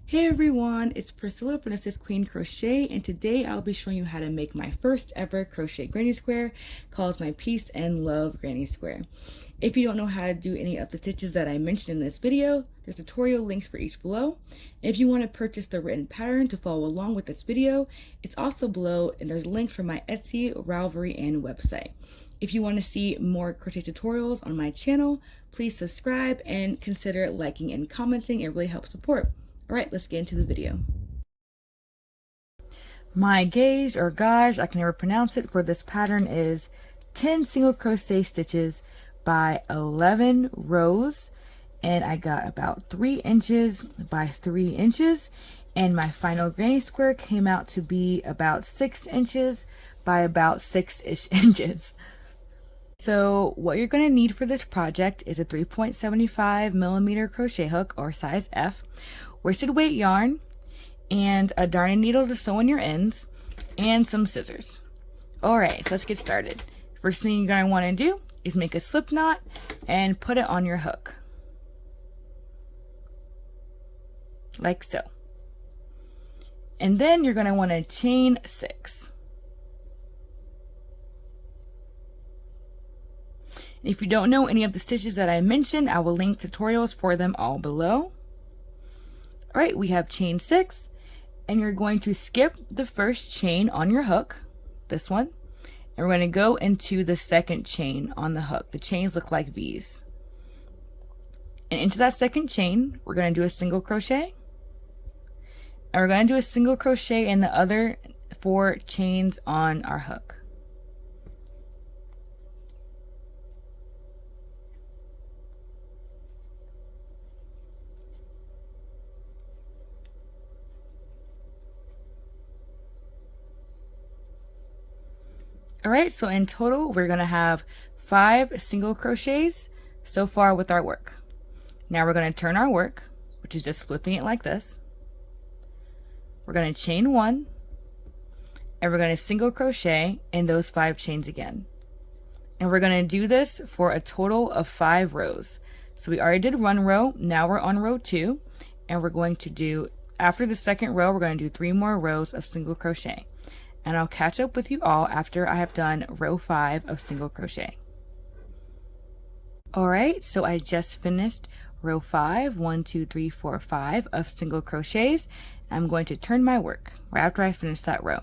Hey everyone, it's Priscilla from Assist Queen Crochet, and today I'll be showing you how to make my first ever crochet granny square called my Peace and Love Granny Square. If you don't know how to do any of the stitches that I mentioned in this video, there's tutorial links for each below. If you want to purchase the written pattern to follow along with this video, it's also below, and there's links for my Etsy, Ravelry, and website. If you want to see more crochet tutorials on my channel, please subscribe and consider liking and commenting. It really helps support. Alright, let's get into the video. My gauge or gauge, I can never pronounce it, for this pattern is 10 single crochet stitches by 11 rows, and I got about 3 inches by 3 inches, and my final granny square came out to be about 6 inches by about 6-ish inches. So what you're going to need for this project is a 3.75 millimeter crochet hook or size F, worsted weight yarn, and a darning needle to sew in your ends, and some scissors. Alright, so let's get started. First thing you're going to want to do is make a slip knot and put it on your hook. Like so. And then you're going to want to chain 6. If you don't know any of the stitches that I mentioned, I will link tutorials for them all below. Alright, we have chain 6, and you're going to skip the first chain on your hook, this one, and we're going to go into the second chain on the hook. The chains look like V's. And into that second chain, we're going to do a single crochet, and we're going to do a single crochet in the other 4 chains on our hook. Alright, so in total we're going to have 5 single crochets so far with our work. Now we're going to turn our work, which is just flipping it like this. We're going to chain 1, and we're going to single crochet in those 5 chains again. And we're going to do this for a total of 5 rows. So we already did 1 row, now we're on row 2, and we're going to do, after the second row, we're going to do 3 more rows of single crochet. And I'll catch up with you all after I have done row 5 of single crochet. Alright, so I just finished row 5, 1, 2, 3, 4, 5 of single crochets. I'm going to turn my work right after I finish that row.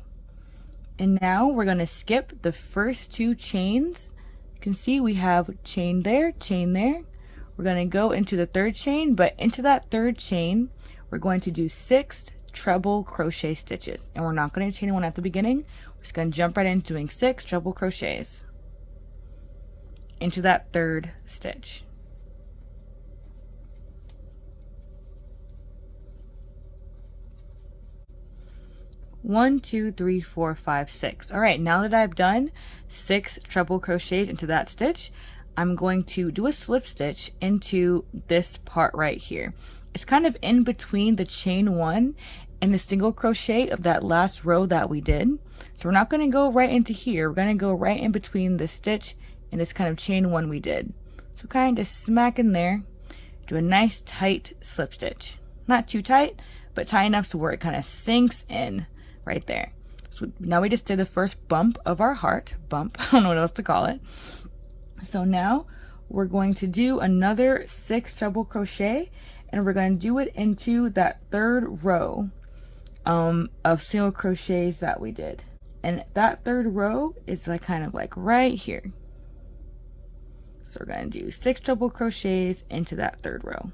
And now we're going to skip the first 2 chains. You can see we have chain there, chain there. We're going to go into the 3rd chain, but into that 3rd chain, we're going to do 6 treble crochet stitches, and we're not going to chain 1 at the beginning. We're just going to jump right into doing 6 treble crochets into that 3rd stitch. One, 2, 3, 4, 5, 6. All right, now that I've done 6 treble crochets into that stitch, I'm going to do a slip stitch into this part right here. It's kind of in between the chain 1 and the single crochet of that last row that we did. So we're not going to go right into here. We're going to go right in between the stitch and this kind of chain 1 we did. So kind of just smack in there. Do a nice tight slip stitch. Not too tight, but tight enough so where it kind of sinks in right there. So now we just did the first bump of our heart. Bump, I don't know what else to call it. So now we're going to do another 6 treble crochet, and we're going to do it into that 3rd row of single crochets that we did. And that 3rd row is like kind of like right here. So we're going to do 6 treble crochets into that 3rd row.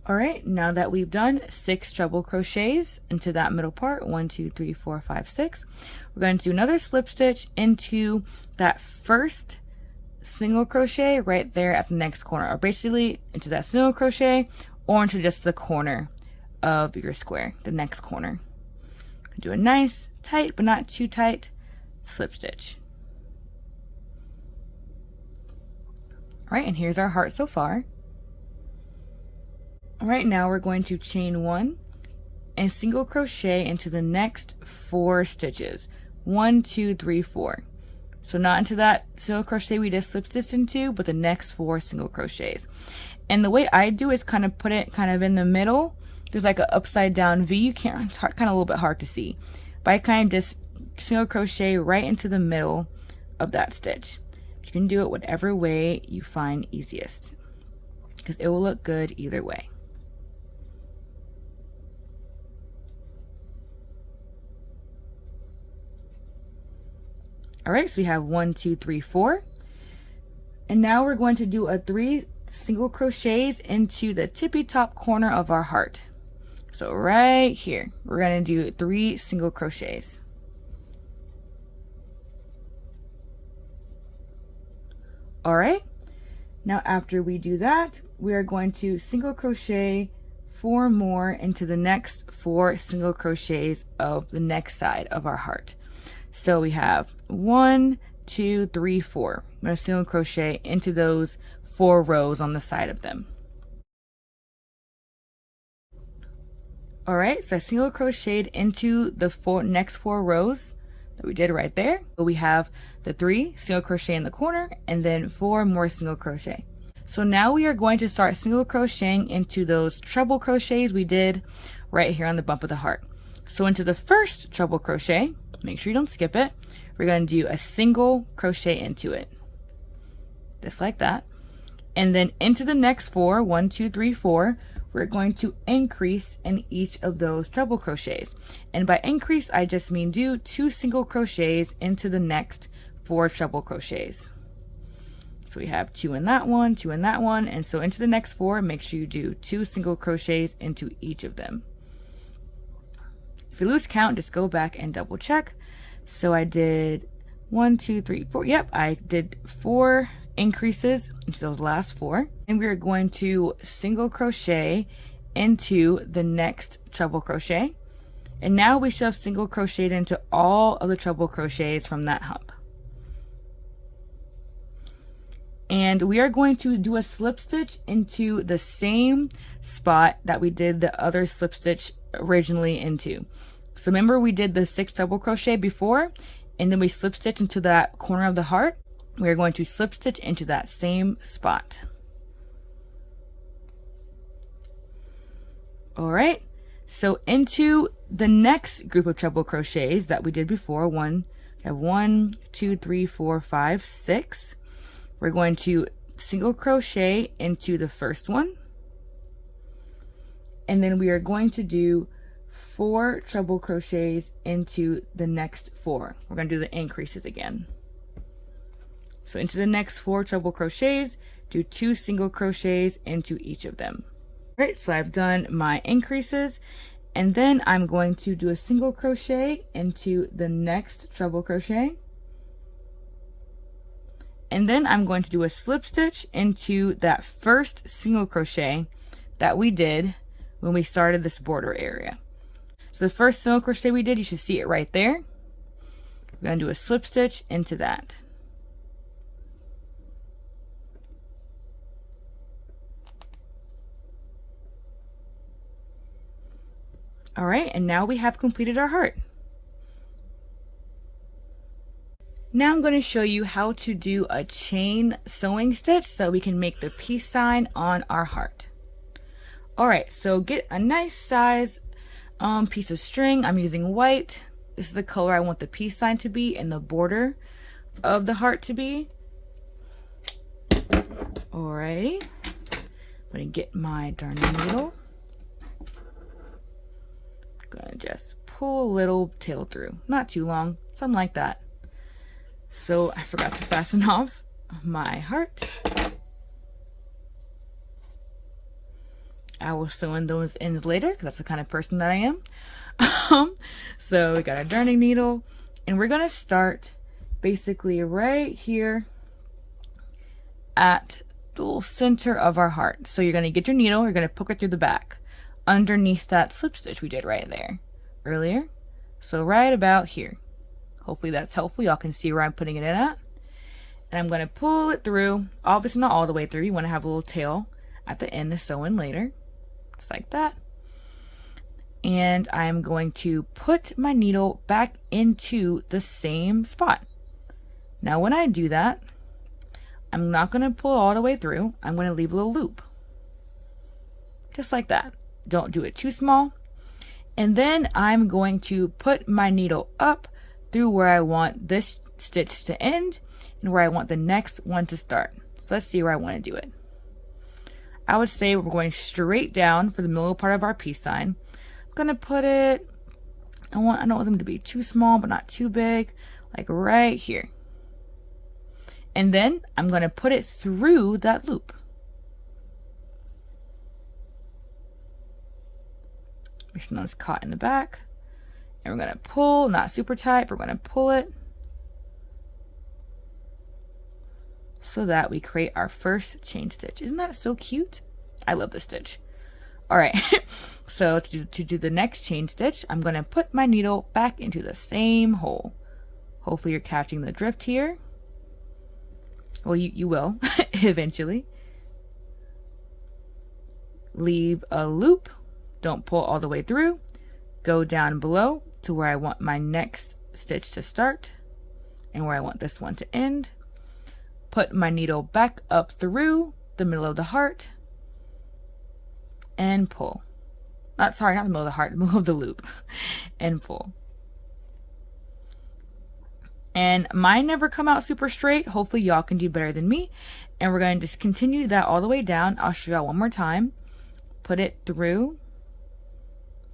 Alright, now that we've done 6 treble crochets into that middle part, 1, 2, 3, 4, 5, 6, we're going to do another slip stitch into that first single crochet right there at the next corner, or basically into that single crochet or into just the corner of your square, the next corner. Do a nice, tight, but not too tight slip stitch. Alright, and here's our heart so far. Alright, now we're going to chain 1 and single crochet into the next 4 stitches. 1, 2, 3, 4. So not into that single crochet we just slip stitched into, but the next 4 single crochets. And the way I do is kind of put it kind of in the middle. There's like an upside down V. You can't, it's kind of a little bit hard to see, but I kind of just single crochet right into the middle of that stitch. You can do it whatever way you find easiest, because it will look good either way. All right, so we have 1, 2, 3, 4. And now we're going to do a 3 single crochets into the tippy top corner of our heart. So right here, we're going to do 3 single crochets. All right, now after we do that, we are going to single crochet 4 more into the next 4 single crochets of the next side of our heart. So we have 1, 2, 3, 4. I'm going to single crochet into those 4 rows on the side of them. All right, so I single crocheted into the next 4 rows that we did right there. So we have the 3 single crochet in the corner and then 4 more single crochet. So now we are going to start single crocheting into those treble crochets we did right here on the bump of the heart. So into the first treble crochet, make sure you don't skip it, we're going to do a single crochet into it, just like that. And then into the next 4, 1, 2, 3, 4, we're going to increase in each of those treble crochets. And by increase, I just mean do 2 single crochets into the next 4 treble crochets. So we have 2 in that one, 2 in that one, and so into the next 4, make sure you do 2 single crochets into each of them. If you lose count, just go back and double check. So I did 1, 2, 3, 4. Yep, I did 4 increases into those last 4. And we are going to single crochet into the next treble crochet. And now we should have single crocheted into all of the treble crochets from that hump. And we are going to do a slip stitch into the same spot that we did the other slip stitch originally into. So remember we did the 6 double crochet before, and then we slip stitch into that corner of the heart. We are going to slip stitch into that same spot. All right, so into the next group of treble crochets that we did before, we have 1, 2, 3, 4, 5, 6. We're going to single crochet into the first one, and then we are going to do 4 treble crochets into the next 4. We're going to do the increases again. So into the next 4 treble crochets, do 2 single crochets into each of them. All right, so I've done my increases, and then I'm going to do a single crochet into the next treble crochet. And then I'm going to do a slip stitch into that first single crochet that we did when we started this border area. So the first single crochet we did, you should see it right there. We're going to do a slip stitch into that. All right, and now we have completed our heart. Now I'm going to show you how to do a chain sewing stitch so we can make the peace sign on our heart. All right, so get a nice size piece of string. I'm using white. This is the color I want the peace sign to be and the border of the heart to be. Alrighty, I'm going to get my darning needle. I'm going to just pull a little tail through, not too long, something like that. So I forgot to fasten off my heart. I will sew in those ends later because that's the kind of person that I am. So we got our darning needle, and we're gonna start basically right here at the little center of our heart. So you're gonna get your needle, you're gonna poke it through the back underneath that slip stitch we did right there earlier. So right about here. Hopefully that's helpful. Y'all can see where I'm putting it in at. And I'm going to pull it through. Obviously not all the way through. You want to have a little tail at the end to sew in later. Just like that. and I'm going to put my needle back into the same spot. Now when I do that, I'm not going to pull all the way through. I'm going to leave a little loop. Just like that. Don't do it too small. And then I'm going to put my needle up through where I want this stitch to end and where I want the next one to start. So let's see where I want to do it. I would say we're going straight down for the middle part of our peace sign. I'm going to put it, I don't want them to be too small but not too big, like right here. And then I'm going to put it through that loop. Make sure it's caught in the back. And we're going to pull, not super tight, but we're going to pull it so that we create our first chain stitch. Isn't that so cute? I love this stitch. All right, so to do the next chain stitch, I'm going to put my needle back into the same hole. Hopefully you're catching the drift here. Well, you will eventually. Leave a loop. Don't pull all the way through. Go down below to where I want my next stitch to start and where I want this one to end. Put my needle back up through the middle of the heart and pull. Not the middle of the heart, the middle of the loop and pull. And mine never come out super straight. Hopefully y'all can do better than me. And we're going to just continue that all the way down. I'll show y'all one more time. Put it through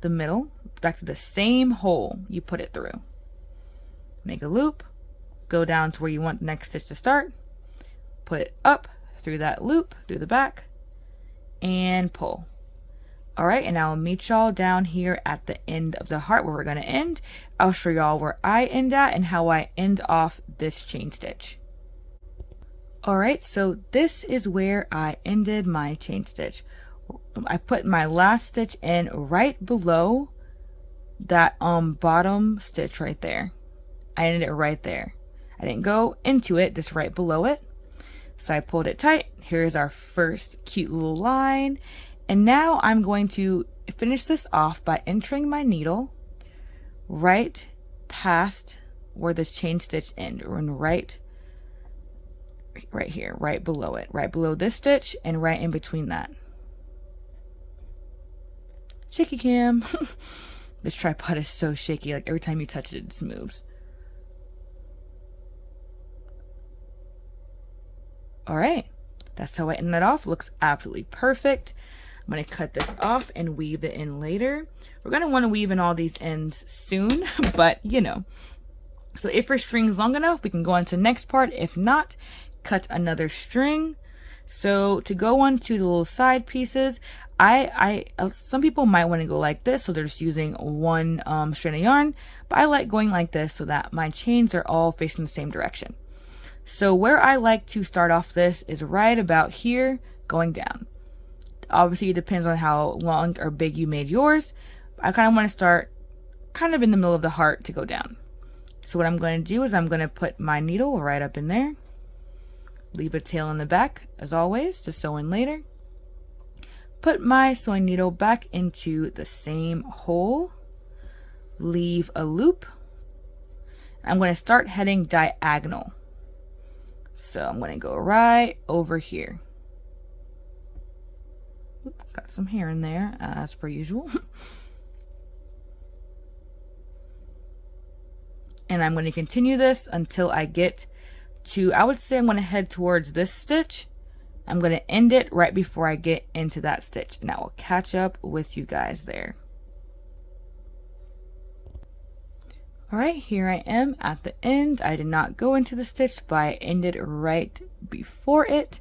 the middle, back to the same hole you put it through. Make a loop, go down to where you want the next stitch to start, put it up through that loop, through the back, and pull. All right, and I'll meet y'all down here at the end of the heart where we're going to end. I'll show y'all where I end at and how I end off this chain stitch. All right, so this is where I ended my chain stitch. I put my last stitch in right below that bottom stitch right there. I ended it right there. I didn't go into it, just right below it. So I pulled it tight. Here's our first cute little line. And now I'm going to finish this off by entering my needle right past where this chain stitch ends, or right here, right below it, right below this stitch and right in between that. Shaky cam. This tripod is so shaky, like every time you touch it, it just moves. All right, that's how I end that off. Looks absolutely perfect. I'm going to cut this off and weave it in later. We're going to want to weave in all these ends soon, but you know. So if your string's long enough, we can go on to the next part. If not, cut another string. So to go on to the little side pieces, some people might want to go like this, so they're just using one strand of yarn, but I like going like this so that my chains are all facing the same direction. So where I like to start off this is right about here, going down. Obviously it depends on how long or big you made yours. I kind of want to start kind of in the middle of the heart to go down. So what I'm going to do is I'm going to put my needle right up in there. Leave a tail in the back as always to sew in later. Put my sewing needle back into the same hole. Leave a loop. I'm going to start heading diagonal. So I'm going to go right over here. Got some hair in there as per usual. And I'm going to continue this until I get to, I would say I'm going to head towards this stitch. I'm going to end it right before I get into that stitch, and I will catch up with you guys there. All right, here I am at the end. I did not go into the stitch, but I ended right before it.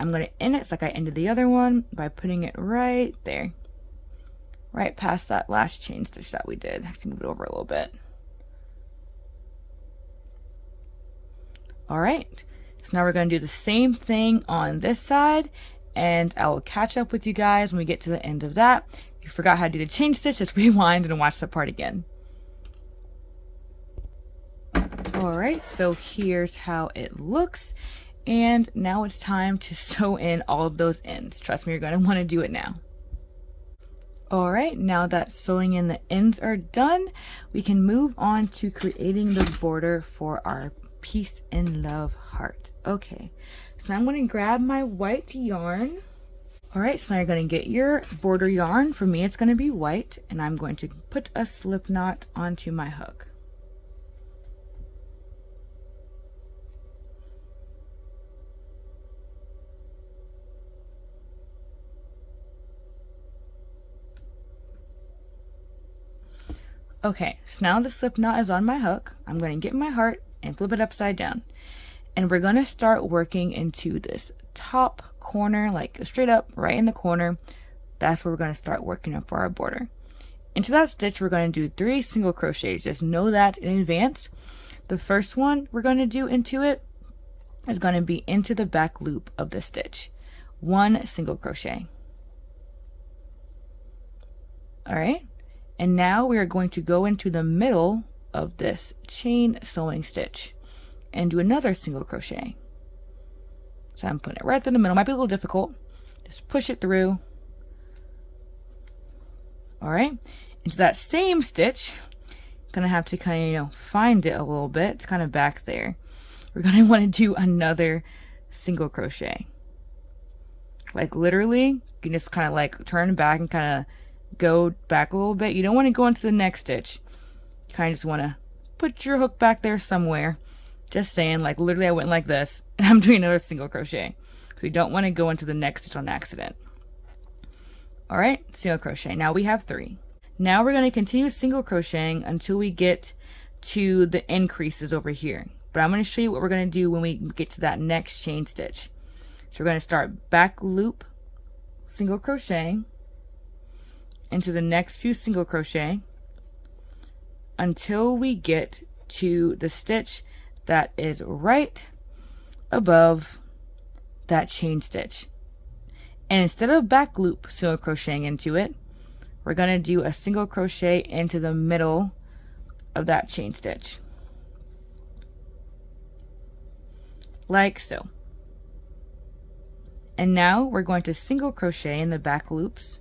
I'm going to end it like I ended the other one by putting it right there, right past that last chain stitch that we did. Actually, move it over a little bit. All right, so now we're going to do the same thing on this side, and I will catch up with you guys when we get to the end of that. If you forgot how to do the chain stitch, just rewind and watch that part again. All right, so here's how it looks, and now it's time to sew in all of those ends. Trust me, you're going to want to do it now. All right, now that sewing in the ends are done, we can move on to creating the border for our peace and love heart. Okay, so now I'm going to grab my white yarn. All right, so now you're going to get your border yarn. For me, it's going to be white, and I'm going to put a slip knot onto my hook. Okay, so now the slip knot is on my hook. I'm going to get my heart and flip it upside down. And we're going to start working into this top corner, like straight up right in the corner. That's where we're going to start working up for our border. Into that stitch, we're going to do 3 single crochets. Just know that in advance. The first one we're going to do into it is going to be into the back loop of the stitch. 1 single crochet. All right. And now we are going to go into the middle of this chain sewing stitch and do another single crochet. So I'm putting it right through the middle. Might be a little difficult. Just push it through. All right. Into that same stitch, gonna have to kind of, find it a little bit. It's kind of back there. We're gonna want to do another single crochet. Like literally, you can just kind of like turn back and kind of go back a little bit. You don't want to go into the next stitch. You kind of just want to put your hook back there somewhere. Just saying, like literally I went like this and I'm doing another single crochet. So you don't want to go into the next stitch on accident. All right, single crochet. Now we have 3. Now we're going to continue single crocheting until we get to the increases over here. But I'm going to show you what we're going to do when we get to that next chain stitch. So we're going to start back loop single crocheting into the next few single crochet until we get to the stitch that is right above that chain stitch. And instead of back loop single crocheting into it, we're going to do a single crochet into the middle of that chain stitch. Like so. And now we're going to single crochet in the back loops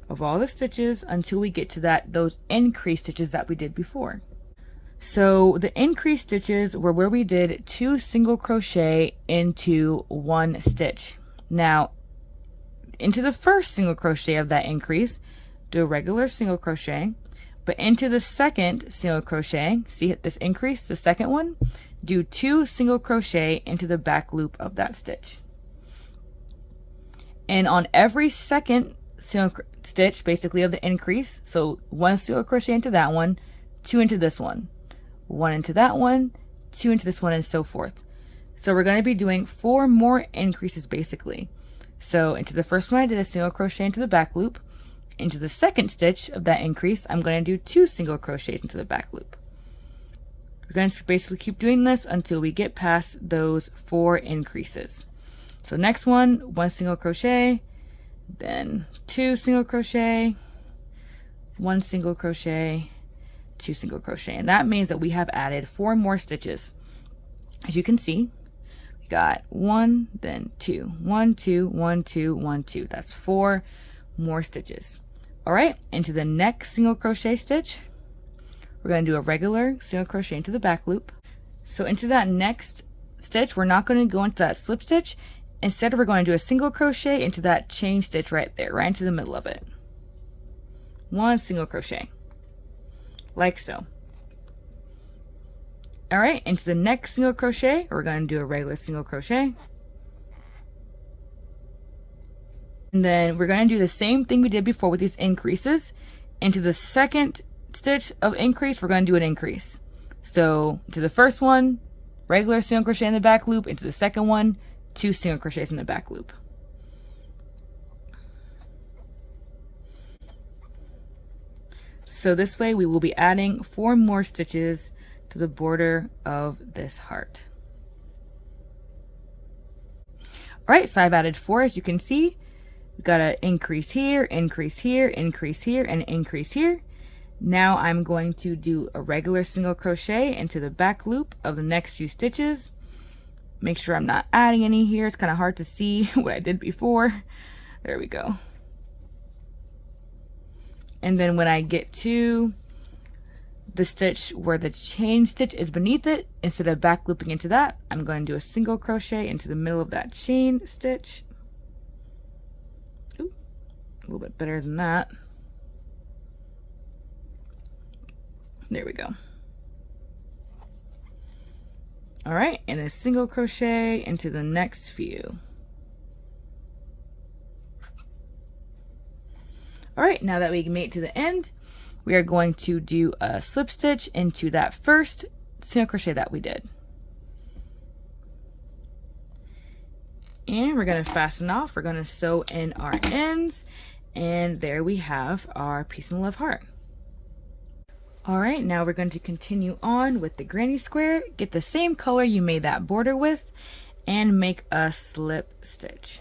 of all the stitches until we get to those increase stitches that we did before. So the increase stitches were where we did 2 single crochet into 1 stitch. Now into the first single crochet of that increase, do a regular single crochet, but into the second single crochet, see this increase, the second one, do 2 single crochet into the back loop of that stitch. And on every second single stitch basically of the increase, so 1 single crochet into that one, 2 into this one, 1 into that one, 2 into this one, and so forth. So we're going to be doing 4 more increases basically. So into the first one I did a single crochet into the back loop. Into the second stitch of that increase I'm going to do 2 single crochets into the back loop. We're going to basically keep doing this until we get past those 4 increases. So next one, 1 single crochet, then 2 single crochet, 1 single crochet, 2 single crochet, and that means that we have added 4 more stitches. As you can see, we got 1, then 2, 1, 2, 1, 2, 1, 2. That's 4 more stitches. All right, into the next single crochet stitch, we're going to do a regular single crochet into the back loop. So into that next stitch, we're not going to go into that slip stitch. Instead, we're going to do a single crochet into that chain stitch right there, right into the middle of it. 1 single crochet, like so. All right, into the next single crochet, we're going to do a regular single crochet. And then we're going to do the same thing we did before with these increases. Into the second stitch of increase, we're going to do an increase. So to the first one, regular single crochet in the back loop. Into the second one, 2 single crochets in the back loop. So this way we will be adding 4 more stitches to the border of this heart. All right, so I've added 4, as you can see. We've got an increase here, increase here, increase here, and increase here. Now I'm going to do a regular single crochet into the back loop of the next few stitches. Make sure I'm not adding any here. It's kind of hard to see what I did before. There we go. And then when I get to the stitch where the chain stitch is beneath it, instead of back looping into that, I'm going to do a single crochet into the middle of that chain stitch. Ooh, a little bit better than that. There we go. All right, and a single crochet into the next few. All right, now that we made it to the end, we are going to do a slip stitch into that first single crochet that we did. And we're going to fasten off. We're going to sew in our ends, and there we have our peace and love heart. All right, now we're going to continue on with the granny square. Get the same color you made that border with and make a slip stitch.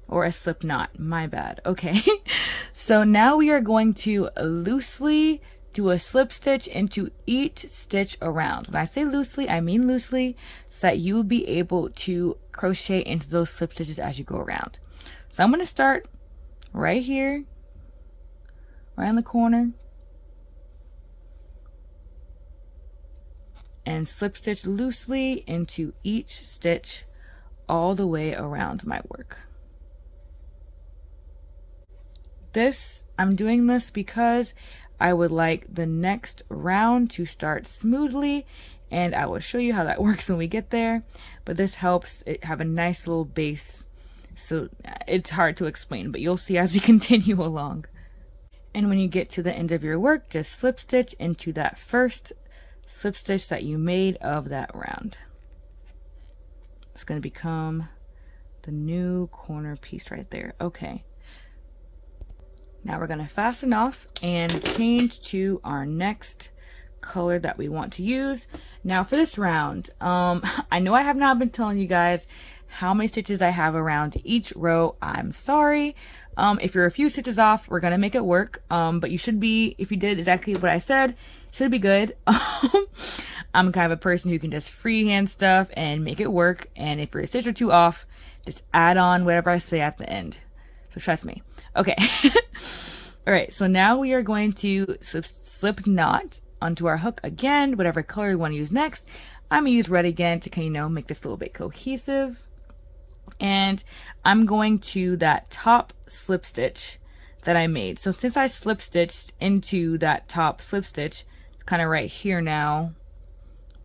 Or a slip knot, my bad. Okay, so now we are going to loosely do a slip stitch into each stitch around. When I say loosely, I mean loosely, so that you will be able to crochet into those slip stitches as you go around. So I'm going to start right here, right in the corner, and slip stitch loosely into each stitch all the way around my work. I'm doing this because I would like the next round to start smoothly, and I will show you how that works when we get there, but this helps it have a nice little base, so it's hard to explain, but you'll see as we continue along. And when you get to the end of your work, just slip stitch into that first slip stitch that you made of that round. It's going to become the new corner piece right there. Okay. Now we're going to fasten off and change to our next color that we want to use. Now for this round, I know I have not been telling you guys how many stitches I have around each row. I'm sorry. If you're a few stitches off, we're going to make it work. But you should be, if you did exactly what I said, should be good. I'm kind of a person who can just freehand stuff and make it work. And if you're a stitch or two off, just add on whatever I say at the end. So trust me. Okay. All right. So now we are going to slip knot onto our hook again, whatever color you want to use next. I'm going to use red again to, you know, make this a little bit cohesive. And I'm going to that top slip stitch that I made. So since I slip stitched into that top slip stitch, it's kind of right here now.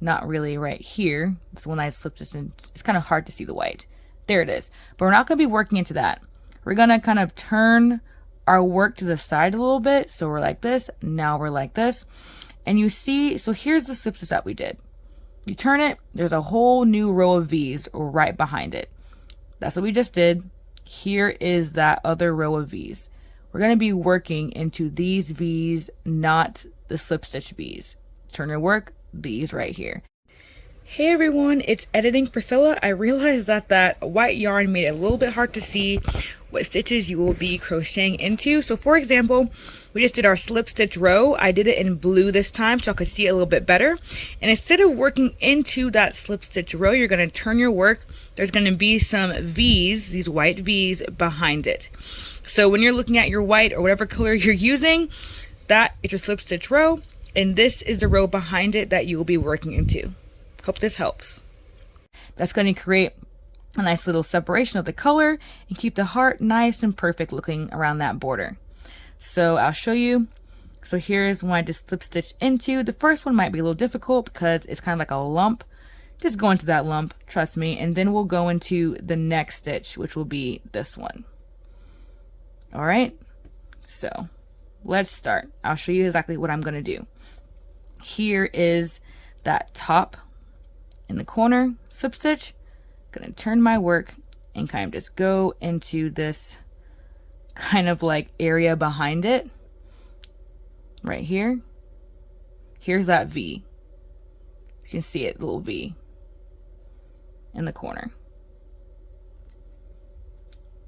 Not really right here. It's when I slipped this in. It's kind of hard to see the white. There it is. But we're not going to be working into that. We're going to kind of turn our work to the side a little bit. So we're like this. Now we're like this. And you see, so here's the slip stitch that we did. You turn it, there's a whole new row of V's right behind it. That's what we just did. Here is that other row of V's. We're going to be working into these V's, not the slip stitch V's. Turn your work, these right here. Hey everyone, it's Editing Priscilla. I realized that white yarn made it a little bit hard to see what stitches you will be crocheting into. So for example, we just did our slip stitch row. I did it in blue this time so I could see it a little bit better. And instead of working into that slip stitch row, you're going to turn your work. There's going to be some V's, these white V's behind it. So when you're looking at your white or whatever color you're using, that is your slip stitch row. And this is the row behind it that you will be working into. Hope this helps. That's going to create a nice little separation of the color and keep the heart nice and perfect looking around that border. So I'll show you. So here's when I just slip stitch into. The first one might be a little difficult because it's kind of like a lump. Just go into that lump, trust me, and then we'll go into the next stitch, which will be this one. All right, so let's start. I'll show you exactly what I'm going to do. Here is that top in the corner slip stitch. I'm going to turn my work and kind of just go into this kind of like area behind it right here. Here's that V. You can see it, little V in the corner.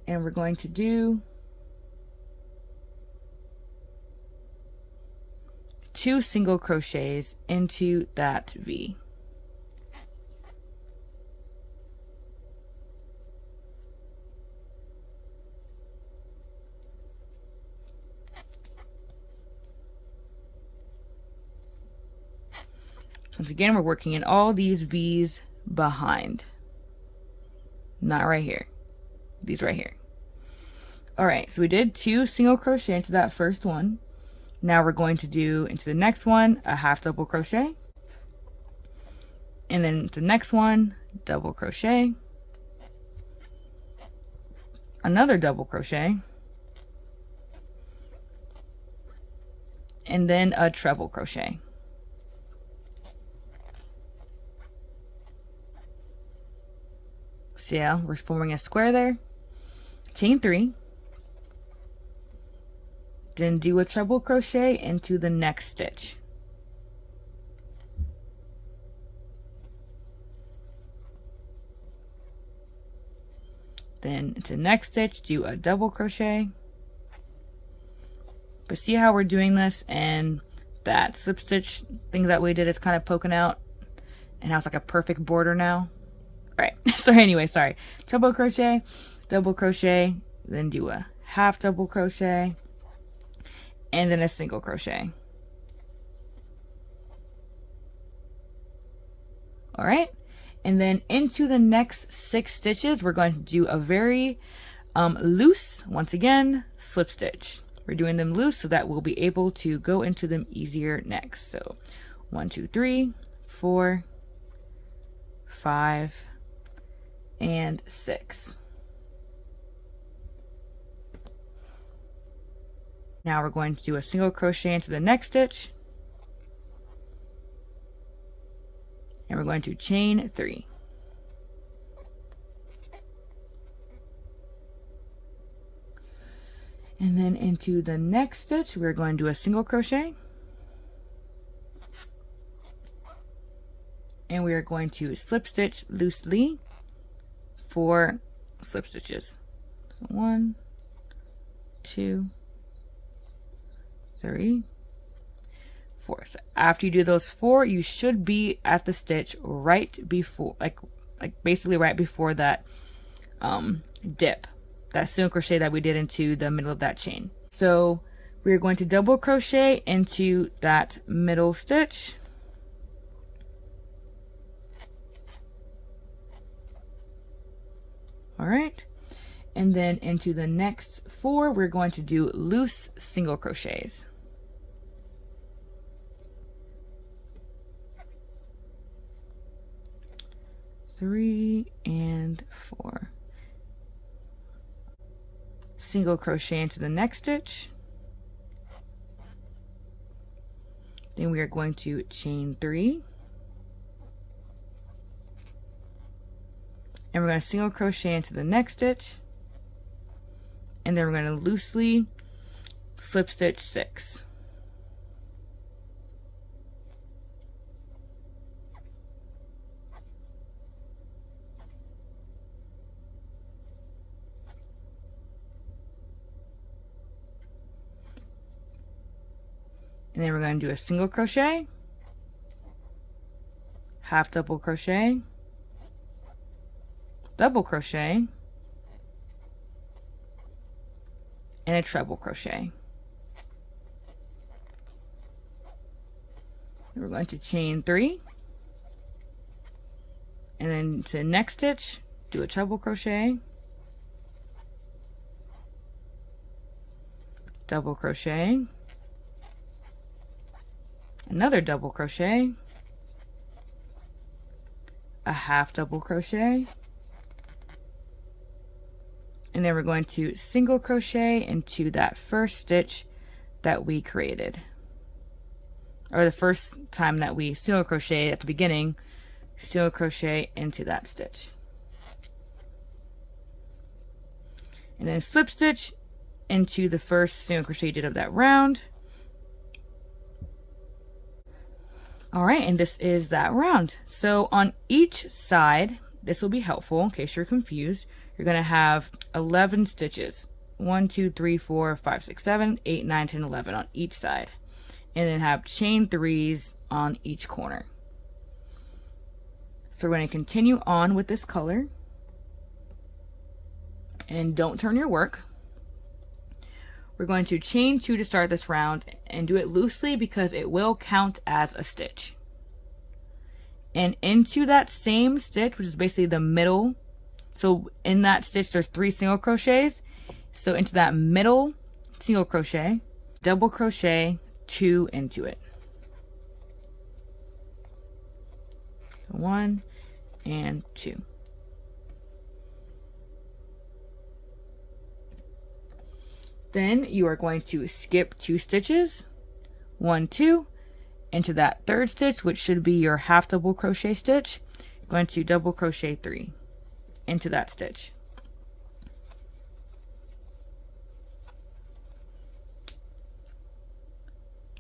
And we're going to do 2 single crochets into that V. Once again, we're working in all these V's behind. Not right here. These right here. Alright, so we did 2 single crochet into that first one. Now we're going to do into the next one a half double crochet. And then the next one, double crochet. Another double crochet. And then a treble crochet. So yeah, we're forming a square there. Chain 3. Then do a treble crochet into the next stitch. Then into the next stitch, do a double crochet. But see how we're doing this, and that slip stitch thing that we did is kind of poking out, and how it's like a perfect border now. Right. So anyway, sorry. Double crochet, then do a half double crochet, and then a single crochet. All right. And then into the next 6 stitches, we're going to do a very loose, once again, slip stitch. We're doing them loose so that we'll be able to go into them easier next. So 1, 2, 3, 4, 5, and 6. Now we're going to do a single crochet into the next stitch. And we're going to chain 3. And then into the next stitch, we're going to do a single crochet. And we are going to slip stitch loosely 4 slip stitches. So 1, 2, 3, 4. So after you do those 4, you should be at the stitch right before, like basically right before that dip, that single crochet that we did into the middle of that chain. So we're going to double crochet into that middle stitch. All right, and then into the next 4, we're going to do loose single crochets. Three and 4. Single crochet into the next stitch. Then we are going to chain 3. And we're going to single crochet into the next stitch. And then we're going to loosely slip stitch 6. And then we're going to do a single crochet, half double crochet, double crochet, and a treble crochet. And we're going to chain 3, and then to the next stitch, do a treble crochet, double crochet, another double crochet, a half double crochet, and then we're going to single crochet into that first stitch that we created, or the first time that we single crochet at the beginning, single crochet into that stitch, and then slip stitch into the first single crochet you did of that round. All right, and this is that round. So on each side, this will be helpful in case you're confused. You're going to have 11 stitches. 1, 2, 3, 4, 5, 6, 7, 8, 9, 10, 11 on each side. And then have chain 3s on each corner. So we're going to continue on with this color. And don't turn your work. We're going to chain 2 to start this round and do it loosely because it will count as a stitch. and into that same stitch, which is basically the middle. So in that stitch, there's 3 single crochets. So into that middle single crochet, double crochet 2 into it. 1 and 2. Then you are going to skip 2 stitches, 1, 2, into that third stitch, which should be your half double crochet stitch. You're going to double crochet 3 into that stitch.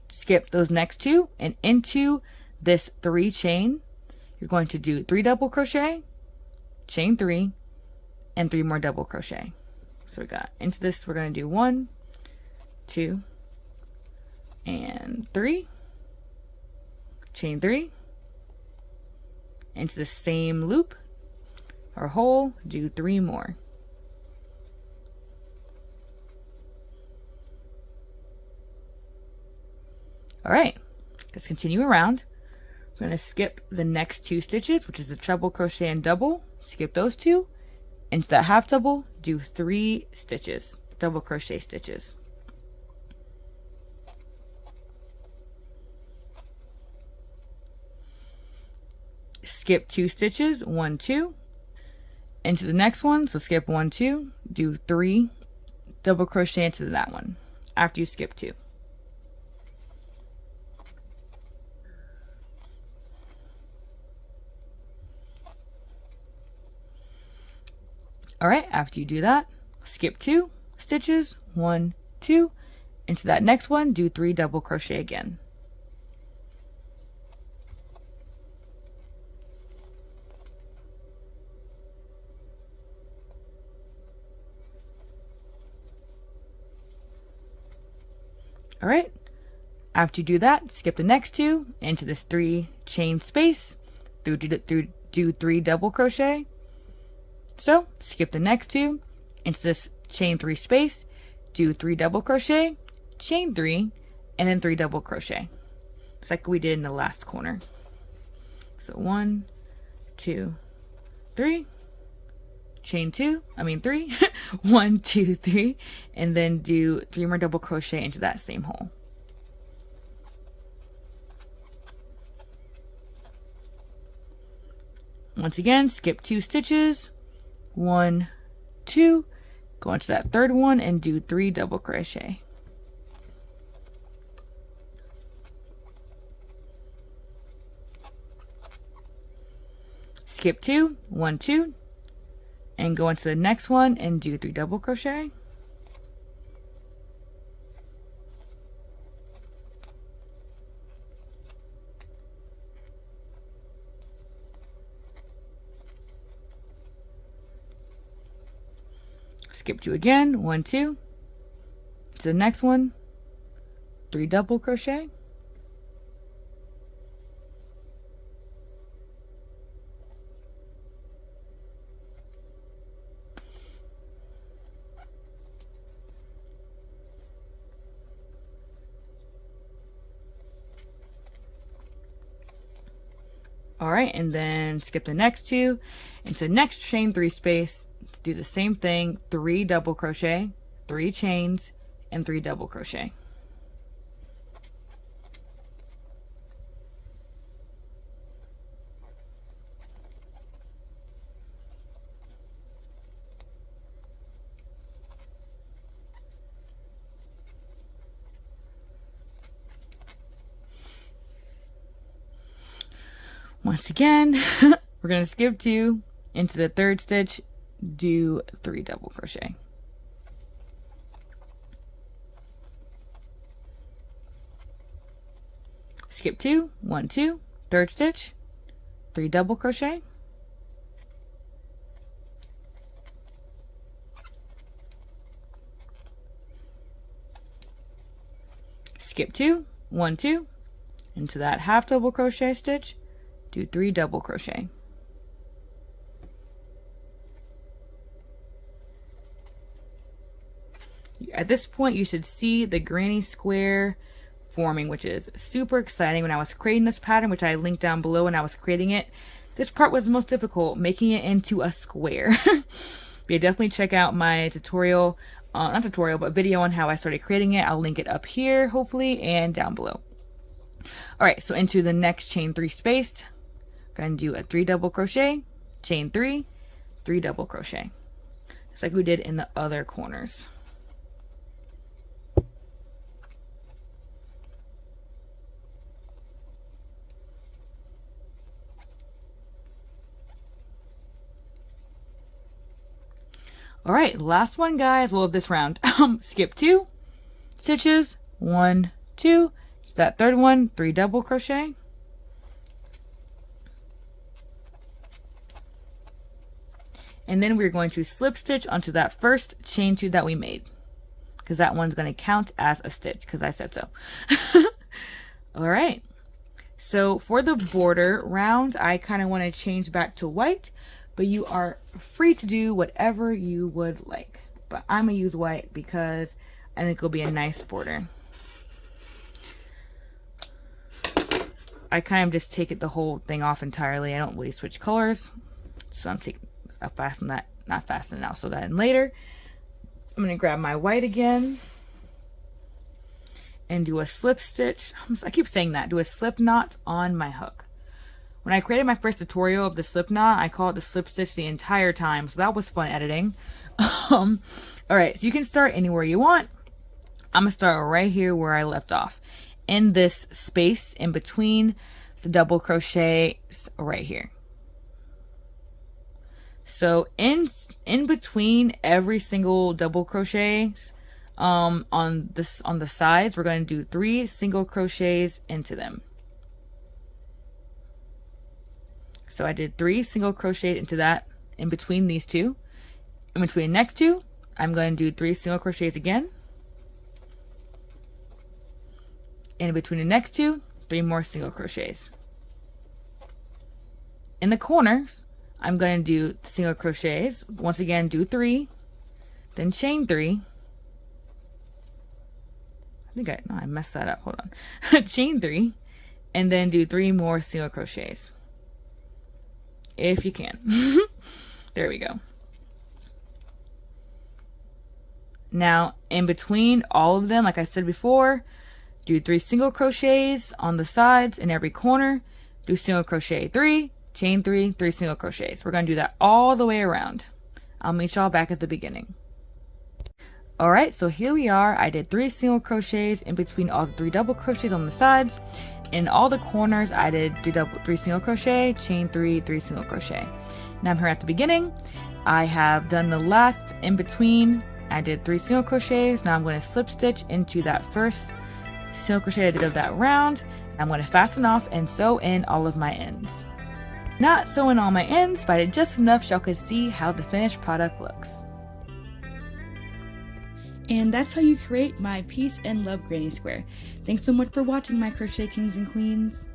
Skip those next 2, and into this 3 chain, you're going to do 3 double crochet, chain 3, and 3 more double crochet. So we got into this, we're going to do 1, 2, and 3, chain 3, into the same loop or hole, do 3 more. All right, let's continue around. We're going to skip the next 2 stitches, which is the treble crochet and double. Skip those 2. Into that half double, do 3 stitches, double crochet stitches. Skip 2 stitches, 1, 2. Into the next one, so skip 1, 2, do 3 double crochet into that one after you skip 2. All right, after you do that, skip 2 stitches, 1, 2, into that next one, do 3 double crochet again. All right, after you do that, skip the next 2 into this 3 chain space, do 3 double crochet. So skip the next 2 into this chain 3 space, do 3 double crochet, chain 3, and then 3 double crochet. It's like we did in the last corner. So 1, 2, 3, chain 3, 1, 2, 3, and then do 3 more double crochet into that same hole. Once again, skip 2 stitches, 1, 2, go into that third one and do 3 double crochet. Skip 2, 1, 2, and go into the next one and do 3 double crochet. Skip 2 again, 1, 2, to the next one, 3 double crochet. All right, and then skip the next 2 into the next chain 3 space. Do the same thing, 3 double crochet, 3 chains, and 3 double crochet. Once again, we're going to skip 2 into the third stitch, do 3 double crochet. Skip 2, 1, 2, third stitch, 3 double crochet. Skip 2, 1, 2, into that half double crochet stitch, do 3 double crochet. At this point, you should see the granny square forming, which is super exciting. When I was creating this pattern, which I linked down below when I was creating it, this part was the most difficult, making it into a square. But yeah, definitely check out my tutorial, not tutorial, but video on how I started creating it. I'll link it up here, hopefully, and down below. All right, so into the next chain 3 space, I'm going to do a 3 double crochet, chain 3, 3 double crochet. Just like we did in the other corners. All right, last one, guys. Well, of this round, skip 2 stitches, 1, 2, just that third one, 3 double crochet. And then we're going to slip stitch onto that first chain 2 that we made, because that one's going to count as a stitch because I said so. All right. So for the border round, I kind of want to change back to white, but you are free to do whatever you would like. But I'm going to use white because I think it'll be a nice border. I kind of just take it the whole thing off entirely. I don't really switch colors. So I'm taking, I'll fasten that, not fasten it now, so that in later. I'm going to grab my white again and do a slip stitch. I keep saying that, do a slip knot on my hook. When I created my first tutorial of the slip knot, I called it the slip stitch the entire time, so that was fun editing. All right, so you can start anywhere you want. I'm gonna start right here where I left off, in this space in between the double crochets right here. So in between every single double crochet on the sides, we're going to do 3 single crochets into them. So I did 3 single crochet into that in between these two. In between the next 2, I'm going to do 3 single crochets again. And in between the next 2, 3 more single crochets. In the corners, I'm going to do single crochets. Once again, do 3, then chain 3. I messed that up. Hold on. Chain 3, and then do 3 more single crochets. If you can. There we go. Now, in between all of them, like I said before, do 3 single crochets on the sides in every corner. Do single crochet 3, chain 3, 3 single crochets. We're going to do that all the way around. I'll meet y'all back at the beginning. All right, so here we are. I did 3 single crochets in between all the 3 double crochets on the sides. In all the corners, I did 3 single crochet, chain 3, 3 single crochet. Now I'm here at the beginning. I have done the last in between. I did 3 single crochets. Now I'm going to slip stitch into that first single crochet I did of that round. I'm going to fasten off and sew in all of my ends. Not sew in all my ends, but I did just enough so y'all could see how the finished product looks. And that's how you create my Peace and Love Granny Square. Thanks so much for watching, my crochet kings and queens.